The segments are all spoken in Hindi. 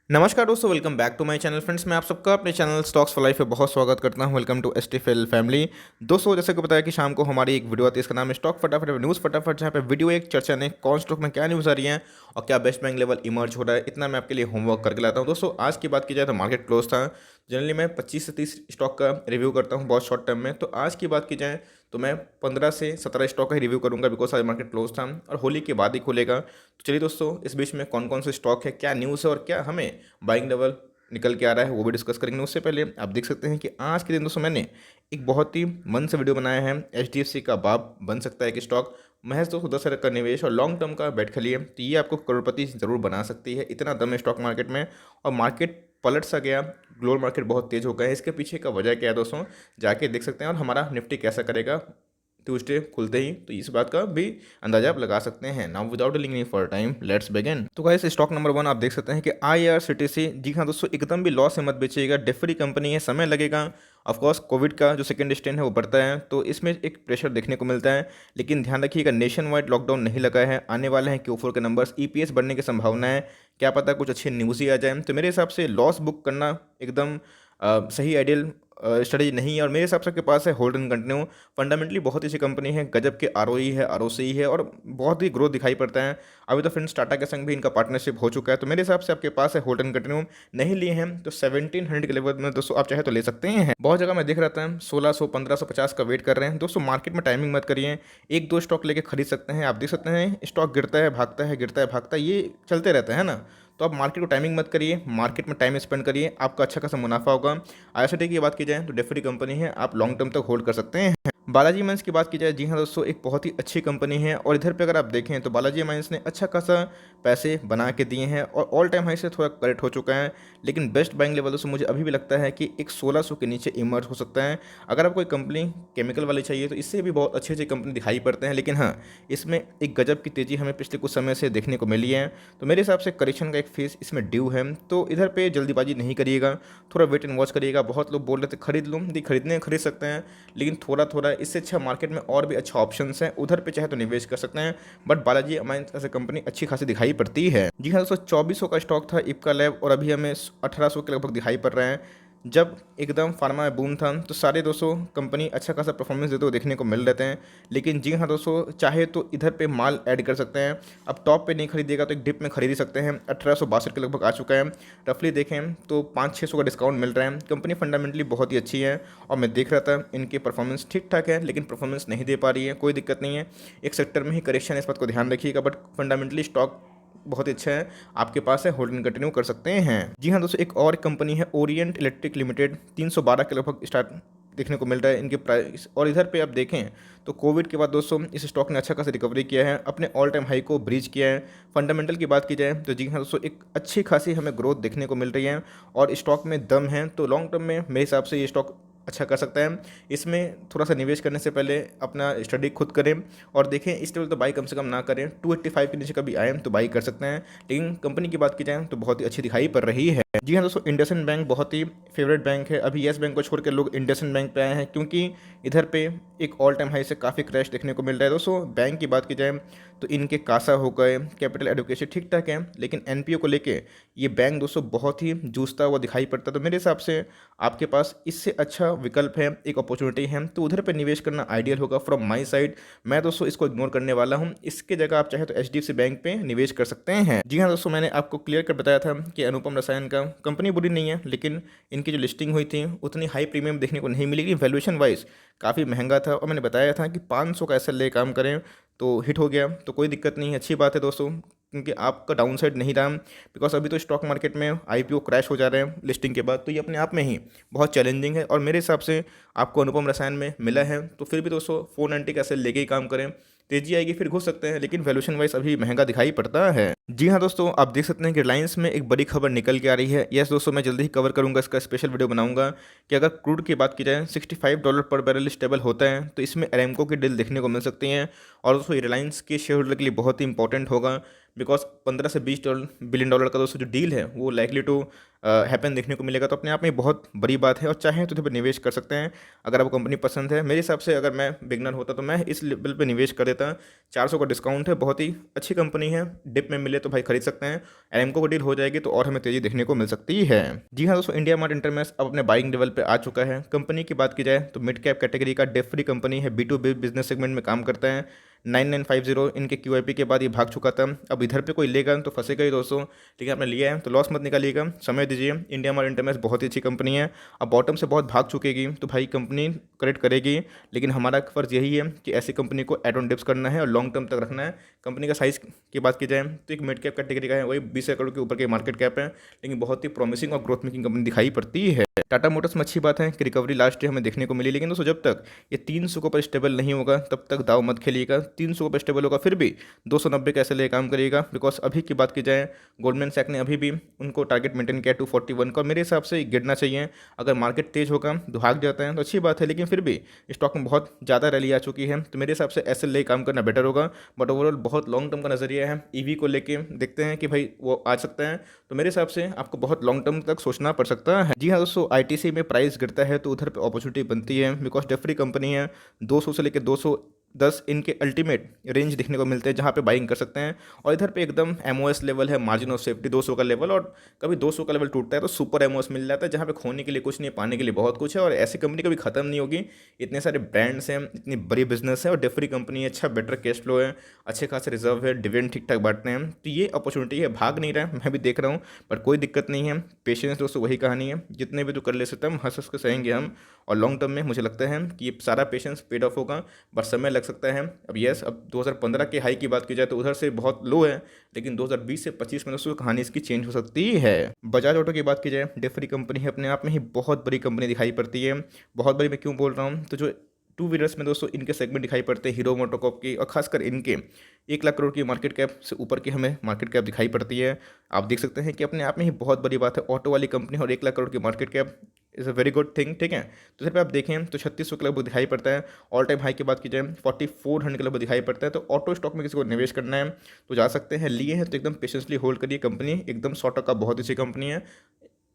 नमस्कार दोस्तों, welcome back to my channel. Friends, मैं आप सबका अपने चैनल स्टॉक्स फॉर लाइफ पे बहुत स्वागत करता हूं। Welcome to STFL family. दोस्तों, जैसे कि बताया कि शाम को हमारी एक वीडियो आती है, इसका नाम है स्टॉक फटाफट न्यूज़ फटाफट, जहां पे वीडियो एक चर्चा ने कौन स्टॉक में क्या न्यूज़ आ रही है और क्या बेस्ट बैंक लेवल इमर्ज हो रहा है, इतना मैं आपके लिए होमवर्क करके लाता हूँ। दोस्तों, आज की बात की जाए तो मार्केट क्लोज था। जनरली मैं 25 से 30 स्टॉक का रिव्यू करता हूँ बहुत शॉर्ट टर्म में। तो आज की बात की जाए तो मैं 15 से 17 स्टॉक का ही रिव्यू करूंगा, बिकॉज आज मार्केट क्लोज था और होली के बाद ही खुलेगा। तो चलिए दोस्तों, इस बीच में कौन कौन से स्टॉक है, क्या न्यूज़ है और क्या हमें बाइंग लेवल निकल के आ रहा है, वो भी डिस्कस करेंगे। उससे पहले आप देख सकते हैं कि आज के दिन दोस्तों मैंने एक बहुत ही मन से वीडियो बनाया है। एचडीएफसी का बाप बन सकता है कि स्टॉक महज तो 10 अरब का निवेश और लॉन्ग टर्म का बैठ खलिए तो ये आपको करोड़पति जरूर बना सकती है। इतना दम है स्टॉक मार्केट में और मार्केट पलट सा गया। ग्लोबल मार्केट बहुत तेज़ हो गया है। इसके पीछे का वजह क्या है दोस्तों, जाके देख सकते हैं। और हमारा निफ्टी कैसा करेगा ट्यूसडे खुलते ही, तो इस बात का भी अंदाजा आप लगा सकते हैं। Now without dealing any for time, let's begin. तो गाइस, स्टॉक नंबर 1 आप देख सकते हैं कि आईआरसीटीसी। जी हाँ दोस्तों, एकदम भी लॉस में मत बेचिएगा। डिफरी कंपनी है, समय लगेगा। ऑफकोर्स कोविड का जो सेकंड स्ट्रेन है वो बढ़ता है, तो इसमें एक प्रेशर देखने को मिलता है। लेकिन ध्यान रखिएगा, नेशन वाइड लॉकडाउन नहीं लगा है। आने वाले हैं Q4 के नंबर्स, ईपीएस बढ़ने की संभावना है। क्या पता कुछ अच्छी न्यूज़ ही आ जाए। तो मेरे हिसाब से लॉस बुक करना एकदम सही आइडियल स्ट्रेटजी नहीं है। और मेरे हिसाब से आपके पास है होल्ड एंड कंटिन्यू। फंडामेंटली बहुत ही अच्छी कंपनी है, गजब के आरओई है, आरओसी है और बहुत ही ग्रोथ दिखाई पड़ता है। अभी तो फ्रेंड्स टाटा के संग भी इनका पार्टनरशिप हो चुका है। तो मेरे हिसाब से आपके पास है होल्ड एंड कंटिन्यू। नहीं लिए हैं तो 1700 के लेवल में दोस्तों आप चाहे तो ले सकते हैं। बहुत जगह मैं देख रहा था 1600 1550 का वेट कर रहे हैं। दोस्तों, मार्केट में टाइमिंग मत करिए। एक दो स्टॉक लेके खरीद सकते हैं। आप देख सकते हैं स्टॉक गिरता है भागता है, गिरता है भागता है, ये चलते रहता है ना। तो आप मार्केट को टाइमिंग मत करिए, मार्केट में टाइम स्पेंड करिए, आपका अच्छा खासा मुनाफा होगा। आईआरसीटी की बात की जाए तो डेफरी कंपनी है, आप लॉन्ग टर्म तक होल्ड कर सकते हैं। बालाजी माइंस की बात की जाए, जी हाँ दोस्तों, एक बहुत ही अच्छी कंपनी है। और इधर पे अगर आप देखें तो बालाजी माइंस ने अच्छा खासा पैसे बना के दिए हैं और ऑल टाइम हाई से थोड़ा करेक्ट हो चुका है। लेकिन बेस्ट बाइंग लेवल से मुझे अभी भी लगता है कि एक 1600 के नीचे इमर्ज हो सकता है। अगर आपको कोई कंपनी केमिकल वाली चाहिए तो इससे भी बहुत अच्छी अच्छी कंपनी दिखाई पड़ते हैं। लेकिन हाँ, इसमें एक गजब की तेज़ी हमें पिछले कुछ समय से देखने को मिली है। तो मेरे हिसाब से करेक्शन का एक फेज इसमें ड्यू है। तो इधर पे जल्दीबाजी नहीं करिएगा, थोड़ा वेट एंड वॉच करिएगा। बहुत लोग बोल रहे थे खरीद लूँ, खरीदने खरीद सकते हैं, लेकिन थोड़ा थोड़ा इससे अच्छा मार्केट में और भी अच्छा ऑप्शंस हैं, उधर पे चाहे तो निवेश कर सकते हैं। बट बालाजी अमाइंस ऐसे कंपनी अच्छी खासी दिखाई पड़ती है। जी हाँ दोस्तों, 2400 का स्टॉक था इप्का लैब और अभी हमें 1800 के लगभग दिखाई पड़ रहा है। जब एकदम फार्मा में बूम था तो सारे दोस्तों कंपनी अच्छा खासा परफॉर्मेंस देते हुए देखने को मिल रहे थे। लेकिन जी हाँ दोस्तों, चाहे तो इधर पे माल ऐड कर सकते हैं। अब टॉप पे नहीं खरीदिएगा तो एक डिप में खरीद ही सकते हैं। 1862 के लगभग आ चुका है। रफली देखें तो 500-600 का डिस्काउंट मिल रहा है। कंपनी फंडामेंटली बहुत ही अच्छी है और मैं देख रहा था इनकी परफॉर्मेंस ठीक ठाक है, लेकिन परफॉर्मेंस नहीं दे पा रही है। कोई दिक्कत नहीं है, एक सेक्टर में ही करेक्शन है, इस बात को ध्यान रखिएगा। बट फंडामेंटली स्टॉक बहुत ही अच्छा है, आपके पास है, होल्ड एंड कंटिन्यू कर सकते हैं। जी हाँ दोस्तों, एक और कंपनी है ओरिएंट इलेक्ट्रिक लिमिटेड, 312 के लगभग स्टार्ट देखने को मिल रहा है इनके प्राइस। और इधर पे आप देखें तो कोविड के बाद दोस्तों इस स्टॉक ने अच्छा खासा रिकवरी किया है, अपने ऑल टाइम हाई को ब्रीच किया है। फंडामेंटल की बात की जाए तो जी हाँ दोस्तों, एक अच्छी खासी हमें ग्रोथ देखने को मिल रही है और स्टॉक में दम है। तो लॉन्ग टर्म में मेरे हिसाब से ये स्टॉक अच्छा कर सकता है। इसमें थोड़ा सा निवेश करने से पहले अपना स्टडी खुद करें और देखें इस लेवल तो बाई कम से कम ना करें। 285 के नीचे कभी आए तो बाई कर सकते हैं। लेकिन कंपनी की बात की जाए तो बहुत ही अच्छी दिखाई पड़ रही है। जी हाँ दोस्तों, इंडसइंड बैंक बहुत ही फेवरेट बैंक है। अभी येस बैंक को छोड़ के लोग इंडसइंड बैंक पे आए हैं, क्योंकि इधर पे एक ऑल टाइम हाई से काफ़ी क्रैश देखने को मिल रहा है। दोस्तों, बैंक की बात की जाए तो इनके कासा हो गए, कैपिटल एडुकेशन ठीक ठाक है, लेकिन एनपीओ को लेके ये बैंक दोस्तों बहुत ही जूझता हुआ दिखाई पड़ता है। तो मेरे हिसाब से आपके पास इससे अच्छा विकल्प है, एक अपॉर्चुनिटी है, तो उधर पे निवेश करना आइडियल होगा फ्रॉम माय साइड। मैं दोस्तों इसको इग्नोर करने वाला हूँ। इसके जगह आप चाहे तो एचडीएफसी बैंक पे निवेश कर सकते हैं। जी हाँ दोस्तों, मैंने आपको क्लियर कर बताया था कि अनुपम रसायन का कंपनी बुरी नहीं है, लेकिन इनकी जो लिस्टिंग हुई थी उतनी हाई प्रीमियम देखने को नहीं मिलेगी। वैल्यूएशन वाइज काफ़ी महंगा था और मैंने बताया था कि 500 का एसएल ले काम करें तो हिट हो गया। तो कोई दिक्कत नहीं है, अच्छी बात है दोस्तों, क्योंकि आपका डाउन साइड नहीं रहा। बिकॉज अभी तो स्टॉक मार्केट में आईपीओ क्रैश हो जा रहे हैं लिस्टिंग के बाद, तो ये अपने आप में ही बहुत चैलेंजिंग है। और मेरे हिसाब से आपको अनुपम रसायन में मिला है तो फिर भी दोस्तों 490 का एसएल लेके ही काम करें। तेजी आएगी फिर घुस सकते हैं, लेकिन वैल्यूएशन वाइज अभी महंगा दिखाई पड़ता है। जी हाँ दोस्तों, आप देख सकते हैं कि रिलायंस में एक बड़ी खबर निकल के आ रही है। यस दोस्तों, मैं जल्दी ही कवर करूंगा, इसका स्पेशल वीडियो बनाऊंगा कि अगर क्रूड की बात की जाए $65 पर बैरल स्टेबल होता है तो इसमें अरेमको की डील देखने को मिल सकती हैं। और दोस्तों, रिलायंस के शेयर होल्डर के लिए बहुत ही इंपॉर्टेंट होगा। बिकॉज 15 से $20 बिलियन का दोस्तों जो डील है वो लाइकली टू हैपन देखने को मिलेगा। तो अपने आप में बहुत बड़ी बात है और चाहें तो इस पर निवेश कर सकते हैं अगर आपको कंपनी पसंद है। मेरे हिसाब से अगर मैं बिगनर होता तो मैं इस लेवल पे निवेश कर देता। 400 का डिस्काउंट है, बहुत ही अच्छी कंपनी है, डिप में मिले तो भाई खरीद सकते हैं। एरामको को डील हो जाएगी तो और हमें तेजी देखने को मिल सकती है। जी हाँ दोस्तों, इंडिया मार्ट इंटरमेश अब अपने बाइंग लेवल पे आ चुका है। कंपनी की बात की जाए तो मिड कैप कैटेगरी का डेफ फ्री कंपनी है, B2B बिजनेस सेगमेंट में काम करता है। 9950 इनके QIP के बाद ये भाग चुका था। अब इधर पे कोई लेगा तो फंसेगा ही दोस्तों, लेकिन आपने लिया है तो लॉस मत निकालिएगा, समय दीजिए। इंडिया मार्ट इंटरमेश बहुत ही अच्छी कंपनी है। अब बॉटम से बहुत भाग चुकेगी तो भाई कंपनी करेक्ट करेगी, लेकिन हमारा फर्ज यही है कि ऐसी कंपनी को एड ऑन डिप्स करना है और लॉन्ग टर्म तक रखना है। कंपनी का साइज़ की बात की जाए तो एक मिड कैप कैटेगरी का है, वही 20 करोड़ के ऊपर के मार्केट कैप है, लेकिन बहुत ही प्रॉमिसिंग और ग्रोथ मेकिंग कंपनी दिखाई पड़ती है। टाटा मोटर्स में अच्छी बात है कि रिकवरी लास्ट ईयर हमें देखने को मिली, लेकिन दोस्तों जब तक ये 300 के ऊपर स्टेबल नहीं होगा तब तक दाव मत खेलिएगा। 300 के ऊपर स्टेबल होगा फिर भी 290 कैसे ले काम करिएगा, बिकॉज अभी की बात की जाए गोल्डमैन सैक ने अभी भी उनको टारगेट मेंटेन किया 241 का, और मेरे हिसाब से गिरना चाहिए। अगर मार्केट तेज होगा भाग जाता है तो अच्छी बात है, लेकिन फिर भी स्टॉक में बहुत ज़्यादा रैली आ चुकी है तो मेरे हिसाब से ऐसे ले काम करना बेटर होगा। बट ओवरऑल बहुत लॉन्ग टर्म का नजरिया है, ईवी को लेके देखते हैं कि भाई वो आ सकता है, तो मेरे हिसाब से आपको बहुत लॉन्ग टर्म तक सोचना पड़ सकता है। जी हाँ दोस्तों, ITC में प्राइस गिरता है तो उधर पे अपॉर्चुनिटी बनती है, बिकॉज डेफ्री कंपनी है। 200 से लेकर 210 इनके अल्टीमेट रेंज देखने को मिलते हैं जहाँ पे बाइंग कर सकते हैं, और इधर पे एकदम MOS लेवल है, मार्जिन ऑफ सेफ्टी 200 का लेवल, और कभी 200 का लेवल टूटता है तो सुपर MOS मिल जाता है जहाँ पे खोने के लिए कुछ नहीं, पाने के लिए बहुत कुछ है, और ऐसी कंपनी कभी खत्म नहीं होगी। इतने सारे ब्रांड्स हैं, इतनी बड़ी बिजनेस है और डेफ्री कंपनी है, अच्छा बेटर कैश फ्लो है, अच्छे खासे रिजर्व है, डिविडेंड ठीक ठाक बांटते हैं, तो ये अपॉर्चुनिटी है। भाग नहीं रहा है, मैं भी देख रहा हूँ, बट कोई दिक्कत नहीं है। पेशेंस दोस्तों वही कहानी है, जितने भी तो कर ले सकते हैं हम, हंस हंस के सहेंगे हम, और लॉन्ग टर्म में मुझे लगता है कि ये सारा पेशेंस पेड ऑफ होगा, बट समय लग सकता है। अब यस, अब 2015 के हाई की बात की जाए तो उधर से बहुत लो है, लेकिन 2020 से 25 में दोस्तों कहानी इसकी चेंज हो सकती है। बजाज ऑटो की बात की जाए, डेफ्री कंपनी है, अपने आप में ही बहुत बड़ी कंपनी दिखाई पड़ती है। बहुत बड़ी मैं क्यों बोल रहा हूँ, तो जो टू व्हीलर्स में दोस्तों इनके सेगमेंट दिखाई पड़ते हैं, हीरो मोटोकॉर्प की, और खासकर इनके 1 लाख करोड़ की मार्केट कैप से ऊपर की हमें मार्केट कैप दिखाई पड़ती है। आप देख सकते हैं कि अपने आप में ही बहुत बड़ी बात है, ऑटो वाली कंपनी और 1 लाख करोड़ की market cap is a very good thing, ठीक है। तो इधर पे आप देखें तो 3600 के लगभग दिखाई पड़ता है। ऑल टाइम हाई की बात की जाए 4400 के लगभग दिखाई पड़ता है। तो ऑटो स्टॉक में किसी को निवेश करना है तो जा सकते हैं, लिए हैं तो एकदम पेशेंसली होल्ड करिए। कंपनी एकदम 100% बहुत अच्छी कंपनी है,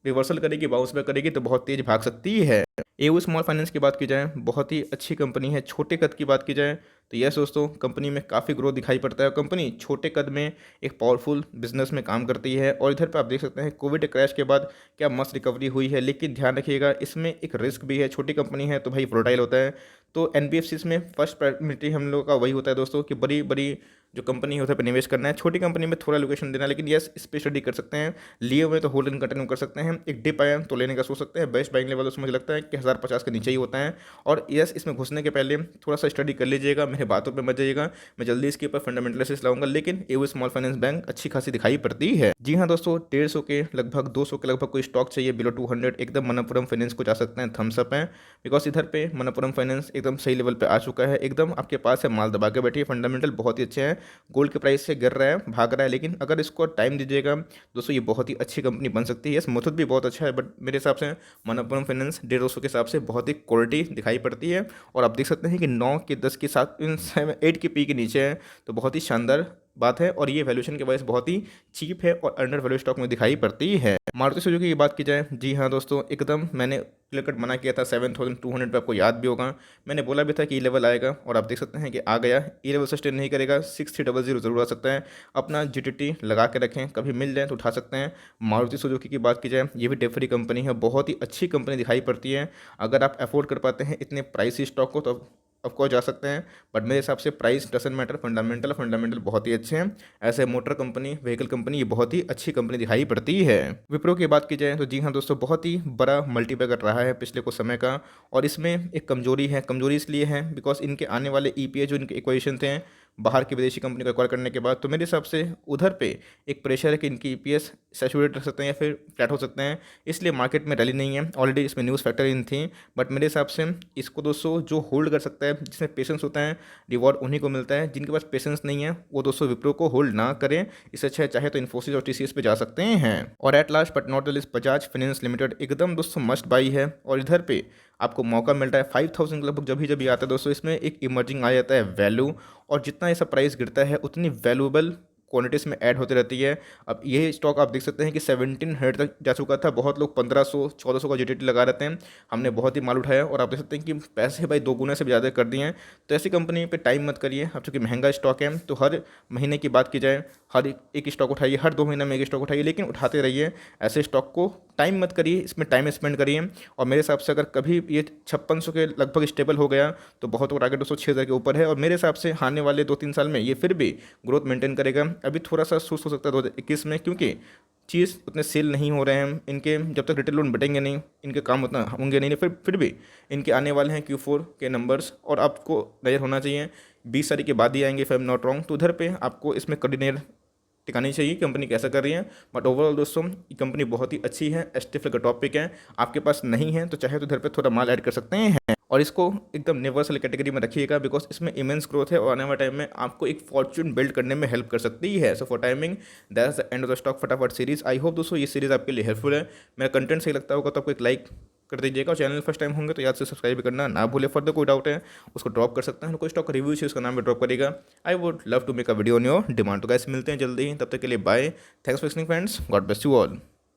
रिवर्सल करेगी, बाउंस बैक करेगी तो बहुत तेज भाग सकती है। एयू स्मॉल फाइनेंस की बात की जाए, बहुत ही अच्छी कंपनी है। छोटे कद की बात की जाए तो यस दोस्तों, कंपनी में काफ़ी ग्रोथ दिखाई पड़ता है। कंपनी छोटे कद में एक पावरफुल बिजनेस में काम करती है, और इधर पे आप देख सकते हैं कोविड क्रैश के बाद क्या मस्त रिकवरी हुई है, लेकिन ध्यान रखिएगा इसमें एक रिस्क भी है। छोटी कंपनी है तो भाई वोलेटाइल होता है, तो NBFCs में फर्स्ट प्रायोरिटी हम लोग का वही होता है दोस्तों कि बड़ी बड़ी जो कंपनी है उधर पर निवेश करना है, छोटी कंपनी में थोड़ा लोकेशन देना है। लेकिन यस, इस पर स्टडी कर सकते हैं, लिए हुए तो होल्ड एंड कंटिन्यू कर सकते हैं। एक डिप आया तो लेने का सोच सकते हैं। बेस्ट बाइंग लेवल उसमें मुझे लगता है कि 1050 के नीचे ही होता है। और यस, इसमें घुसने के पहले थोड़ा सा स्टडी कर लीजिएगा, मेरे बातों पे मत जाइएगा, मैं जल्दी इसके ऊपर फंडामेंटल एनालिसिस लाऊंगा। लेकिन एयू स्मॉल फाइनेंस बैंक अच्छी खासी दिखाई पड़ती है। जी हाँ दोस्तों, 150 के लगभग 200 के लगभग कोई स्टॉक चाहिए बिलो 200, एकदम मनप्पुरम फाइनेंस को जा सकते हैं, थम्स अप है, बिकॉज इधर पे मनप्पुरम फाइनेंस एकदम सही लेवल पे आ चुका है, एकदम आपके पास है, माल दबा के बैठिए, फंडामेंटल बहुत ही अच्छे हैं। गोल्ड के प्राइस से गिर रहा है, भाग रहा है, लेकिन अगर इसको टाइम दीजिएगा दोस्तों ये बहुत ही अच्छी कंपनी बन सकती है। यस, मुथूट भी बहुत अच्छा है, बट मेरे हिसाब से मनप्पुरम फाइनेंस 150 के हिसाब से बहुत ही क्वालिटी दिखाई पड़ती है। और आप देख सकते हैं कि 9 के 10 के 7 8 के पी के नीचे है, तो बहुत ही शानदार बात है, और ये वैल्यूएशन के वजह से बहुत ही चीप है और अंडर वैल्यू स्टॉक में दिखाई पड़ती है। मारुति सुजुकी की बात की जाए, जी हाँ दोस्तों, एकदम मैंने क्लियर कट मना किया था 7200 पे, आपको याद भी होगा, मैंने बोला भी था कि ये लेवल आएगा, और आप देख सकते हैं कि आ गया। ये लेवल सस्टेन नहीं करेगा, 6300 जरूर आ सकता है। अपना GTT लगा के रखें, कभी मिल जाए तो उठा सकते हैं। मारुति सुजुकी की बात की जाए, ये भी डेफरी कंपनी है, बहुत ही अच्छी कंपनी दिखाई पड़ती है। अगर आप अफोर्ड कर पाते हैं इतने प्राइसी स्टॉक को तो ऑफकोर्स जा सकते हैं, बट मेरे हिसाब से प्राइस डजंट मैटर, फंडामेंटल बहुत ही अच्छे हैं। ऐसे मोटर कंपनी, व्हीकल कंपनी, ये बहुत ही अच्छी कंपनी दिखाई पड़ती है। विप्रो की बात की जाए तो जी हाँ दोस्तों, बहुत ही बड़ा मल्टीबैगर रहा है पिछले कुछ समय का, और इसमें एक कमजोरी है। कमजोरी इसलिए है बिकॉज इनके आने वाले EPS जो इनके इक्वेशन थे बाहर की विदेशी कंपनी को एक्वायर करने के बाद, तो मेरे हिसाब से उधर पे एक प्रेशर है कि इनकी EPS सैचुरेट रख सकते हैं या फिर फ्लैट हो सकते हैं, इसलिए मार्केट में रैली नहीं है। ऑलरेडी इसमें न्यूज़ फैक्टर इन थी, बट मेरे हिसाब से इसको दोस्तों जो होल्ड कर सकता है, जिसमें पेशेंस होता है, रिवॉर्ड उन्हीं को मिलता है। जिनके पास पेशेंस नहीं है वो दोस्तों विप्रो को होल्ड ना करें, इससे अच्छा चाहे तो इन्फोसिस और TCS पे जा सकते हैं। और at last but not the least, Bajaj finance limited एकदम दोस्तों मस्ट बाई है, और इधर पे आपको मौका मिल रहा है 5000 लगभग जब भी आता है दोस्तों, इसमें एक इमर्जिंग आ जाता है वैल्यू, और जितना ऐसा प्राइस गिरता है उतनी वैल्यूएबल क्वांटिटीज़ में ऐड होती रहती है। अब ये स्टॉक आप देख सकते हैं कि 1700 तक जा चुका था। बहुत लोग 1500-1400 का जीटीटी लगा रहते हैं। हमने बहुत ही माल उठाया और आप देख सकते हैं कि पैसे भाई 2 गुने से भी ज़्यादा कर दिए हैं। तो ऐसी कंपनी पे टाइम मत करिए। अब चूँकि महंगा स्टॉक है तो हर महीने की बात की जाए, हर एक स्टॉक उठाइए, हर 2 महीने में एक स्टॉक उठाइए, लेकिन उठाते रहिए। ऐसे स्टॉक को टाइम मत करिए, इसमें टाइम स्पेंड करिए। और मेरे हिसाब से अगर कभी ये 5600 के लगभग स्टेबल हो गया तो बहुत, और आगे 206,000 के ऊपर है। और मेरे हिसाब से आने वाले 2-3 साल में ये फिर भी ग्रोथ मेंटेन करेगा। अभी थोड़ा सा सुस्त हो सकता है 2021 में, क्योंकि चीज़ उतने सेल नहीं हो रहे हैं इनके। जब तक रिटेल लोन बटेंगे नहीं, इनके काम उतना होंगे नहीं, फिर भी इनके आने वाले हैं Q4 के नंबर्स, और आपको नज़र होना चाहिए 20 तारीख के बाद ही आएंगे, if I am not wrong. तो उधर पे आपको इसमें कड़ी नज़र टिकानी चाहिए कंपनी कैसा कर रही है। बट ओवरऑल दोस्तों ये कंपनी बहुत ही अच्छी है। एसटीएफ का टॉपिक है, आपके पास नहीं है तो चाहे तो इधर पे थोड़ा माल ऐड कर सकते हैं, और इसको एकदम नेवर्स वाली कैटेगरी में रखिएगा, बिकॉज इसमें इमेंस ग्रोथ है और आने वाले टाइम में आपको एक फॉर्च्यून बिल्ड करने में हेल्प कर सकती है। So for timing that's the end of the stock फटाफट सीरीज। आई होप दोस्तों ये सीरीज आपके लिए हेल्पफुल है। मेरा कंटेंट सही लगता होगा तो आपको एक लाइक कर दीजिएगा, और चैनल फर्स्ट टाइम होंगे तो याद से सब्सक्राइब भी करना ना भूले। फर्दर कोई डाउट है उसको ड्रॉप कर सकते हैं, कोई स्टॉक रिव्यू चाहिए उसका नाम भी ड्रॉप करेगा। I would love to make a video on your demand. तो गाइस मिलते हैं जल्दी, तब तक के लिए bye. Thanks for listening friends, God bless you all.